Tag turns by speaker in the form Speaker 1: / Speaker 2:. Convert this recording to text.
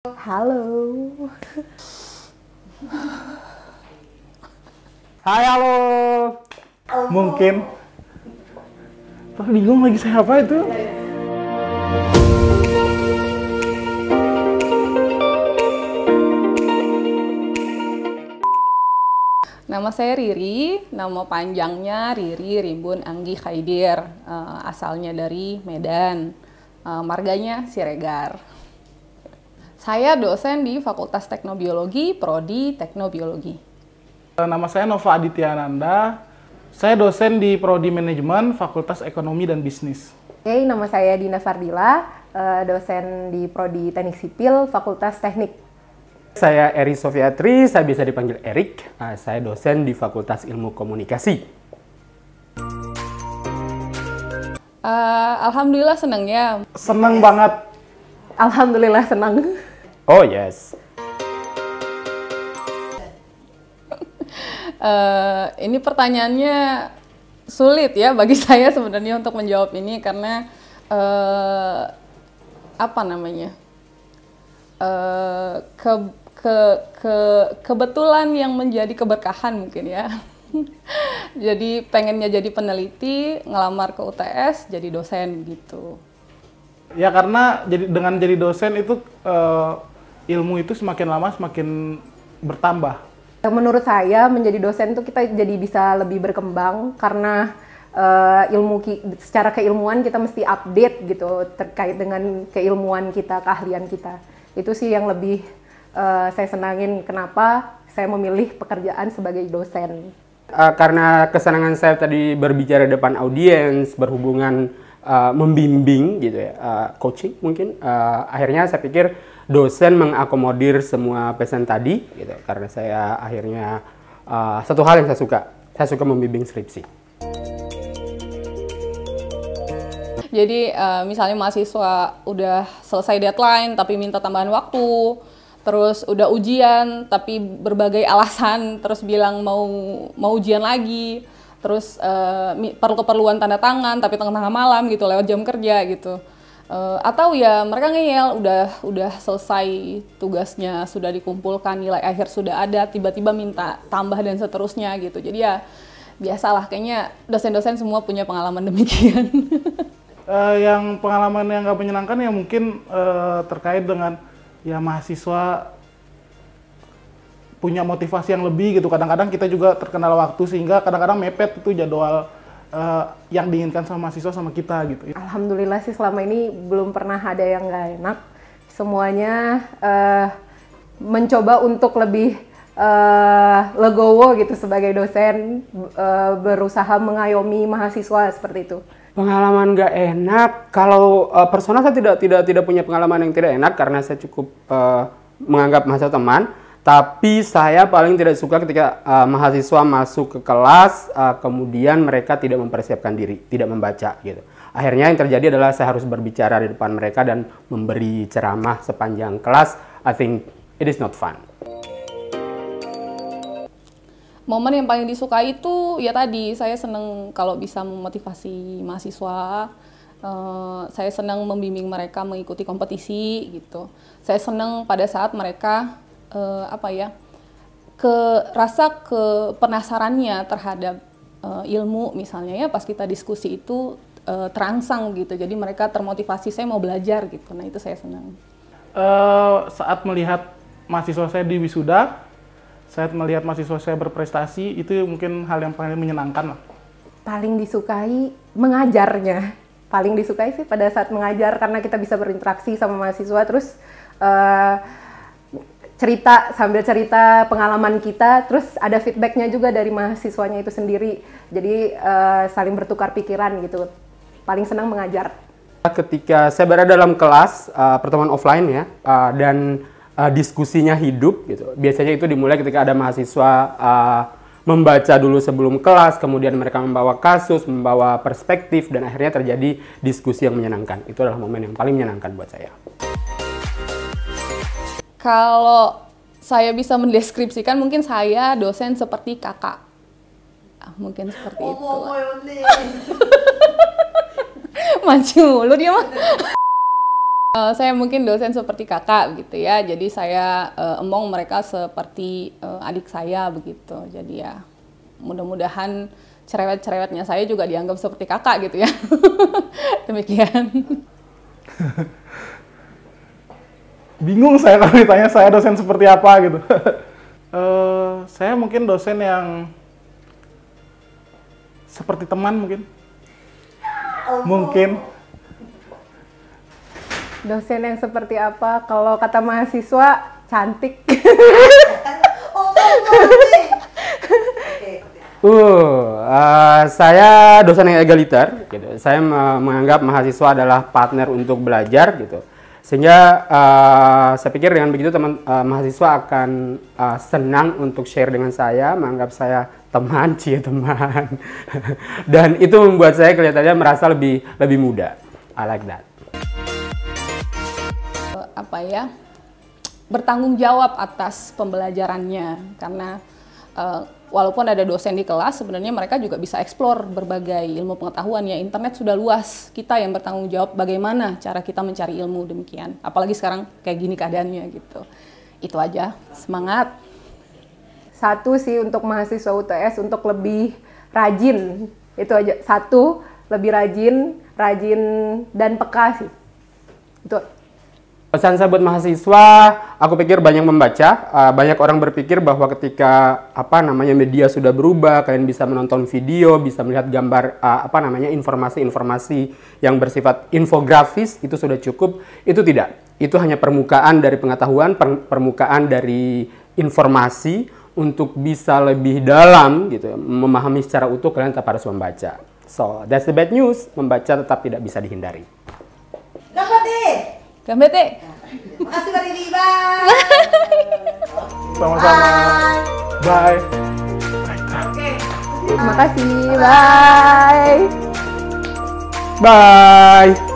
Speaker 1: Halo.
Speaker 2: Hai, halo. Mungkin. Tapi bingung lagi saya apa itu.
Speaker 3: Nama saya Riri, nama panjangnya Riri Rimbun Anggi Khaidir, asalnya dari Medan, marganya Siregar. Saya dosen di Fakultas Teknobiologi, Prodi Teknobiologi.
Speaker 2: Nama saya Nova Adityananda, saya dosen di Prodi Manajemen, Fakultas Ekonomi dan Bisnis.
Speaker 1: Oke, nama saya Dina Fardila, dosen di Prodi Teknik Sipil, Fakultas Teknik.
Speaker 4: Saya Eri Sofiatri, saya bisa dipanggil Erik. Saya dosen di Fakultas Ilmu Komunikasi.
Speaker 3: Alhamdulillah senang ya.
Speaker 2: Seneng banget.
Speaker 1: Alhamdulillah senang.
Speaker 4: Oh yes.
Speaker 3: Ini pertanyaannya sulit ya bagi saya sebenarnya untuk menjawab ini karena apa namanya? Kebetulan yang menjadi keberkahan mungkin ya. Jadi pengennya jadi peneliti, ngelamar ke UTS jadi dosen gitu.
Speaker 2: Ya karena dengan jadi dosen itu ilmu itu semakin lama semakin bertambah.
Speaker 1: Menurut saya menjadi dosen tuh kita jadi bisa lebih berkembang karena secara keilmuan kita mesti update gitu terkait dengan keilmuan kita, keahlian kita. Itu sih yang lebih saya senangin kenapa saya memilih pekerjaan sebagai dosen.
Speaker 4: Karena kesenangan saya tadi berbicara depan audiens, berhubungan membimbing gitu ya, coaching mungkin. Akhirnya saya pikir dosen mengakomodir semua pesan tadi gitu. Karena saya akhirnya satu hal yang saya suka membimbing skripsi.
Speaker 3: Jadi misalnya mahasiswa udah selesai deadline tapi minta tambahan waktu, terus udah ujian tapi berbagai alasan terus bilang mau ujian lagi, terus perlu keperluan tanda tangan tapi tengah-tengah malam gitu lewat jam kerja gitu. Atau ya mereka ngeyel udah selesai tugasnya, sudah dikumpulkan, nilai akhir sudah ada, tiba-tiba minta tambah dan seterusnya gitu. Jadi ya biasalah, kayaknya dosen-dosen semua punya pengalaman demikian.
Speaker 2: Yang pengalaman yang nggak menyenangkan ya mungkin terkait dengan ya mahasiswa punya motivasi yang lebih gitu. Kadang-kadang kita juga terkendala waktu sehingga kadang-kadang mepet itu jadwal yang diinginkan sama mahasiswa sama kita gitu.
Speaker 1: Alhamdulillah sih selama ini belum pernah ada yang nggak enak. Semuanya mencoba untuk lebih legowo gitu sebagai dosen, berusaha mengayomi mahasiswa seperti itu.
Speaker 4: Pengalaman nggak enak, kalau personal saya tidak punya pengalaman yang tidak enak karena saya cukup menganggap mahasiswa teman. Tapi saya paling tidak suka ketika mahasiswa masuk ke kelas, kemudian mereka tidak mempersiapkan diri, tidak membaca gitu. Akhirnya yang terjadi adalah saya harus berbicara di depan mereka dan memberi ceramah sepanjang kelas. I think it is not fun.
Speaker 3: Momen yang paling disukai itu ya tadi, saya senang kalau bisa memotivasi mahasiswa. Saya senang membimbing mereka mengikuti kompetisi gitu. Saya senang pada saat mereka rasa penasarannya terhadap ilmu misalnya ya, pas kita diskusi itu terangsang gitu. Jadi mereka termotivasi, saya mau belajar gitu. Nah itu saya senang.
Speaker 2: Saat melihat mahasiswa saya di wisuda, saat melihat mahasiswa saya berprestasi, itu mungkin hal yang paling menyenangkan lah.
Speaker 1: Paling disukai mengajarnya. Paling disukai sih pada saat mengajar karena kita bisa berinteraksi sama mahasiswa, terus sambil cerita pengalaman kita, terus ada feedbacknya juga dari mahasiswanya itu sendiri. Jadi saling bertukar pikiran gitu. Paling senang mengajar.
Speaker 4: Ketika saya berada dalam kelas, pertemuan offline ya, dan diskusinya hidup gitu. Biasanya itu dimulai ketika ada mahasiswa membaca dulu sebelum kelas, kemudian mereka membawa kasus, membawa perspektif, dan akhirnya terjadi diskusi yang menyenangkan. Itu adalah momen yang paling menyenangkan buat saya.
Speaker 3: Kalau saya bisa mendeskripsikan, mungkin saya dosen seperti kakak. Mungkin seperti itu. Maju mulu dia mah. Saya mungkin dosen seperti kakak gitu ya, jadi saya emong mereka seperti adik saya begitu. Jadi ya mudah-mudahan cerewet-cerewetnya saya juga dianggap seperti kakak gitu ya. Demikian.
Speaker 2: Bingung saya kalau ditanya saya dosen seperti apa gitu. Saya mungkin dosen yang seperti teman mungkin. Mungkin.
Speaker 1: Dosen yang seperti apa? Kalau kata mahasiswa, cantik.
Speaker 4: Saya dosen yang egaliter, gitu. Saya menganggap mahasiswa adalah partner untuk belajar, gitu. Sehingga saya pikir dengan begitu mahasiswa akan senang untuk share dengan saya, menganggap saya teman, teman. Dan itu membuat saya kelihatannya merasa lebih muda. I like that.
Speaker 3: Bertanggung jawab atas pembelajarannya, karena walaupun ada dosen di kelas, sebenarnya mereka juga bisa eksplor berbagai ilmu pengetahuan ya. Internet sudah luas, kita yang bertanggung jawab bagaimana cara kita mencari ilmu, demikian. Apalagi sekarang kayak gini keadaannya gitu. Itu aja, semangat.
Speaker 1: Satu sih untuk mahasiswa UTS untuk lebih rajin, itu aja. Satu, lebih rajin dan peka sih. Itu.
Speaker 4: Pesan saya buat mahasiswa, aku pikir banyak membaca. Banyak orang berpikir bahwa ketika media sudah berubah, kalian bisa menonton video, bisa melihat gambar informasi-informasi yang bersifat infografis, itu sudah cukup. Itu tidak. Itu hanya permukaan dari pengetahuan, permukaan dari informasi. Untuk bisa lebih dalam gitu, memahami secara utuh, kalian tetap harus membaca. So, that's the bad news. Membaca tetap tidak bisa dihindari.
Speaker 3: Gambete.
Speaker 5: Makasih Mbak Riri, bye.
Speaker 2: Sama-sama. Bye.
Speaker 5: Oke.
Speaker 1: Terima kasih, bye.
Speaker 4: Bye.